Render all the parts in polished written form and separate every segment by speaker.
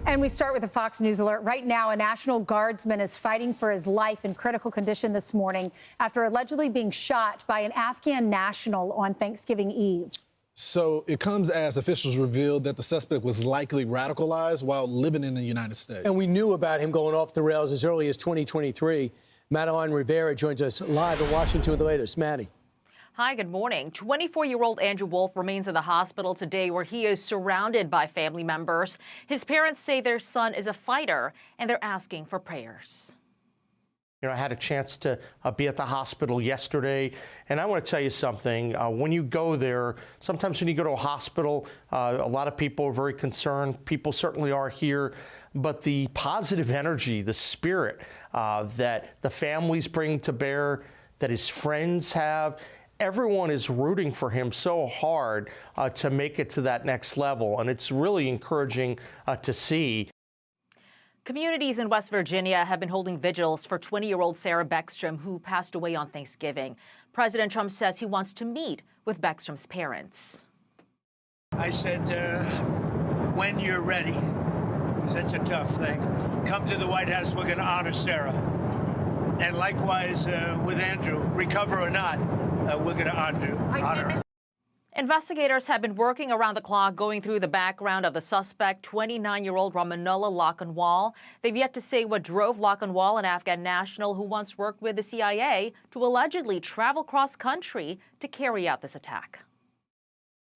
Speaker 1: And we start with a Fox News alert. Right now, a National Guardsman is fighting for his life in critical condition this morning after allegedly being shot by an Afghan national on Thanksgiving Eve.
Speaker 2: So it comes as officials revealed that the suspect was likely radicalized while living in the United States.
Speaker 3: And we knew about him going off the rails as early as 2023. Madeleine Rivera joins us live in Washington with the latest. Maddie.
Speaker 4: Hi, good morning. 24-year-old Andrew Wolf remains in the hospital today where he is surrounded by family members. His parents say their son is a fighter and they're asking for prayers.
Speaker 5: You know, I had a chance to be at the hospital yesterday, and I want to tell you something. When you go there, sometimes when you go to a hospital, a lot of people are very concerned. People certainly are here. But the positive energy, the spirit that the families bring to bear, that his friends have, everyone is rooting for him so hard to make it to that next level, and it's really encouraging to see.
Speaker 4: Communities in West Virginia have been holding vigils for 20-year-old Sarah Beckstrom, who passed away on Thanksgiving. President Trump says he wants to meet with Beckstrom's parents.
Speaker 6: I said, when you're ready, because it's a tough thing, come to the White House, we're going to honor Sarah. And likewise with Andrew, recover or not, we're going to honor her.
Speaker 4: Investigators have been working around the clock going through the background of the suspect, 29-year-old Ramanullah Lakhanwal. They've yet to say what drove Lakhanwal, an Afghan national who once worked with the CIA, to allegedly travel cross-country to carry out this attack.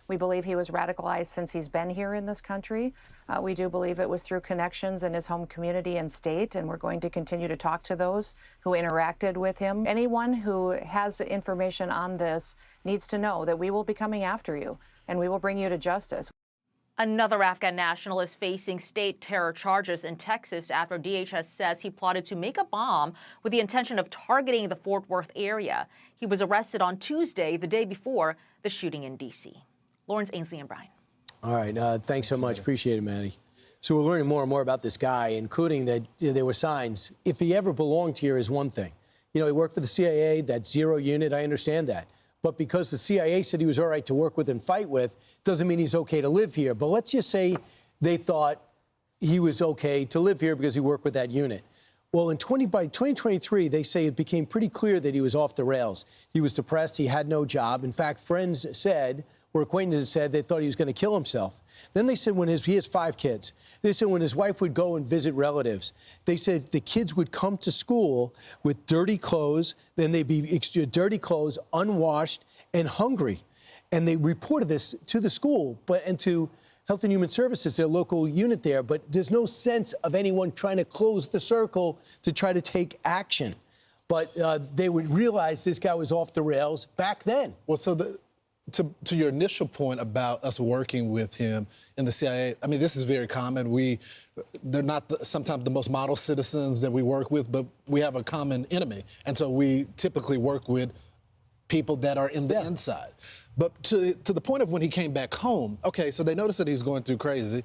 Speaker 7: We believe he was radicalized since he's been here in this country. We do believe it was through connections in his home community and state, and we're going to continue to talk to those who interacted with him. Anyone who has information on this needs to know that we will be coming after you, and we will bring you to justice.
Speaker 4: Another Afghan national is facing state terror charges in Texas after DHS says he plotted to make a bomb with the intention of targeting the Fort Worth area. He was arrested on Tuesday, the day before the shooting in D.C. Lawrence, Ainsley, and Brian.
Speaker 3: All right. Thanks so much. Appreciate it, Maddie. So we're learning more and more about this guy, including that there were signs. If he ever belonged here is one thing. You know, he worked for the CIA, that zero unit. I understand that. But because the CIA said he was all right to work with and fight with, doesn't mean he's okay to live here. But let's just say they thought he was okay to live here because he worked with that unit. Well, by 2023, they say it became pretty clear that he was off the rails. He was depressed. He had no job. In fact, friends said, or acquaintances said, they thought he was going to kill himself. Then they said he has 5 kids. They said when his wife would go and visit relatives, they said the kids would come to school with dirty clothes, then they'd be dirty clothes, unwashed, and hungry. And they reported this to the school and to Health and Human Services, their local unit there. But there's no sense of anyone trying to close the circle to try to take action. But they would realize this guy was off the rails back then.
Speaker 2: Well, so to your initial point about us working with him in the CIA, I mean, this is very common. They're not sometimes the most model citizens that we work with, but we have a common enemy. And so we typically work with people that are in the inside. But to the point of when he came back home, okay, so they noticed that he's going crazy,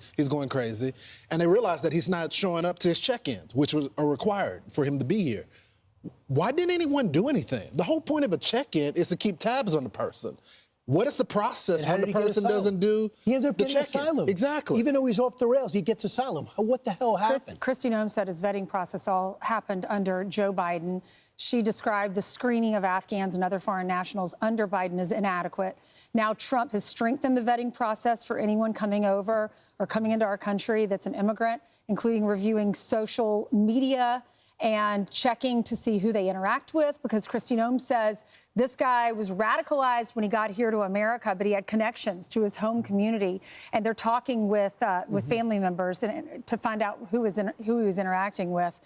Speaker 2: and they realized that he's not showing up to his check-ins, which are required for him to be here. Why didn't anyone do anything? The whole point of a check-in is to keep tabs on the person. What is the process when the person doesn't do the check-in?
Speaker 3: He ends up getting asylum.
Speaker 2: Exactly.
Speaker 3: Even though he's off the rails, he gets asylum. What the hell happened?
Speaker 1: Kristi Noem said his vetting process all happened under Joe Biden. She described the screening of Afghans and other foreign nationals under Biden as inadequate. Now Trump has strengthened the vetting process for anyone coming over or coming into our country that's an immigrant, including reviewing social media and checking to see who they interact with, because Kristi Noem says this guy was radicalized when he got here to America, but he had connections to his home community, and they're talking with family members to find out who he was interacting with.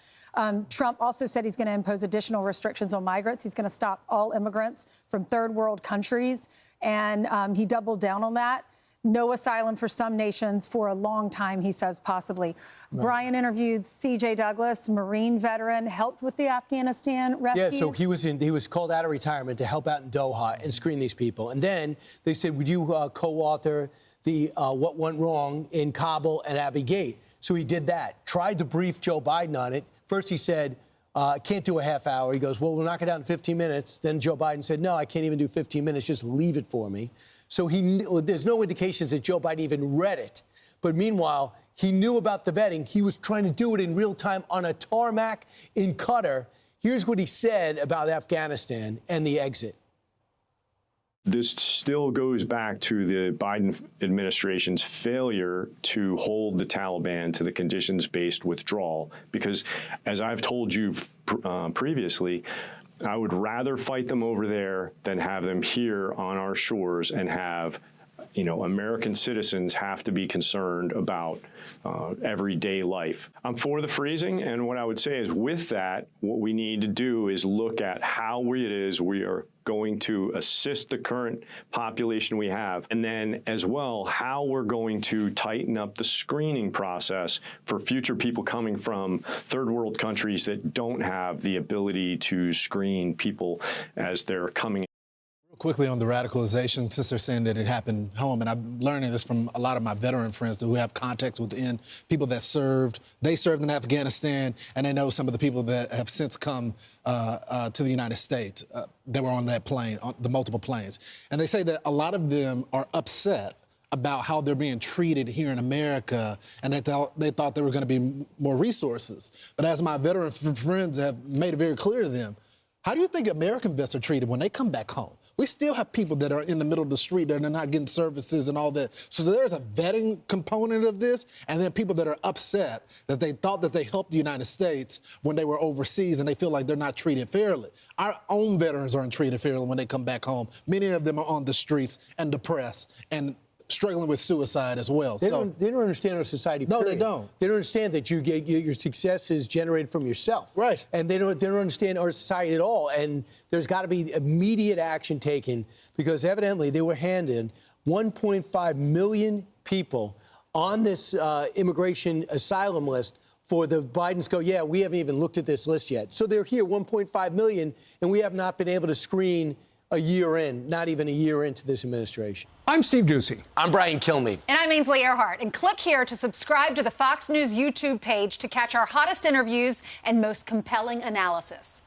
Speaker 1: Trump also said he's going to impose additional restrictions on migrants. He's going to stop all immigrants from third world countries, and he doubled down on that. No asylum for some nations for a long time, he says, possibly. Right. Brian interviewed C.J. Douglas, Marine veteran, helped with the Afghanistan rescues.
Speaker 3: Yeah, so he was called out of retirement to help out in Doha and screen these people. And then they said, would you co-author the What Went Wrong in Kabul and Abbey Gate? So he did that, tried to brief Joe Biden on it. First he said, can't do a half hour. He goes, well, we'll knock it out in 15 minutes. Then Joe Biden said, no, I can't even do 15 minutes. Just leave it for me. So there's no indications that Joe Biden even read it. But meanwhile, he knew about the vetting. He was trying to do it in real time on a tarmac in Qatar. Here's what he said about Afghanistan and the exit.
Speaker 8: This still goes back to the Biden administration's failure to hold the Taliban to the conditions-based withdrawal, because as I've told you previously, I would rather fight them over there than have them here on our shores and have, you know, American citizens have to be concerned about everyday life. I'm for the freezing, and what I would say is with that, what we need to do is look at how we are going to assist the current population we have, and then as well, how we're going to tighten up the screening process for future people coming from third world countries that don't have the ability to screen people as they're coming.
Speaker 2: Quickly on the radicalization, since they're saying that it happened home, and I'm learning this from a lot of my veteran friends who have contacts within people that served. They served in Afghanistan, and they know some of the people that have since come to the United States that were on that plane, on the multiple planes. And they say that a lot of them are upset about how they're being treated here in America, and they thought there were going to be more resources. But as my veteran friends have made it very clear to them, how do you think American vets are treated when they come back home? We still have people that are in the middle of the street that are not getting services and all that. So there's a vetting component of this, and then people that are upset that they thought that they helped the United States when they were overseas and they feel like they're not treated fairly. Our own veterans aren't treated fairly when they come back home. Many of them are on the streets and depressed and struggling with suicide as well.
Speaker 3: They don't understand our society.
Speaker 2: No,
Speaker 3: period.
Speaker 2: they don't.
Speaker 3: They don't understand that your success is generated from yourself.
Speaker 2: Right.
Speaker 3: And they don't understand our society at all. And there's got to be immediate action taken, because evidently they were handed 1.5 million people on this immigration asylum list for the Bidens go, yeah, we haven't even looked at this list yet. So they're here, 1.5 million, and we have not been able to screen a year in, not even a year into this administration.
Speaker 9: I'm Steve Doocy.
Speaker 3: I'm Brian Kilmeade.
Speaker 10: And I'm Ainsley Earhart. And click here to subscribe to the Fox News YouTube page to catch our hottest interviews and most compelling analysis.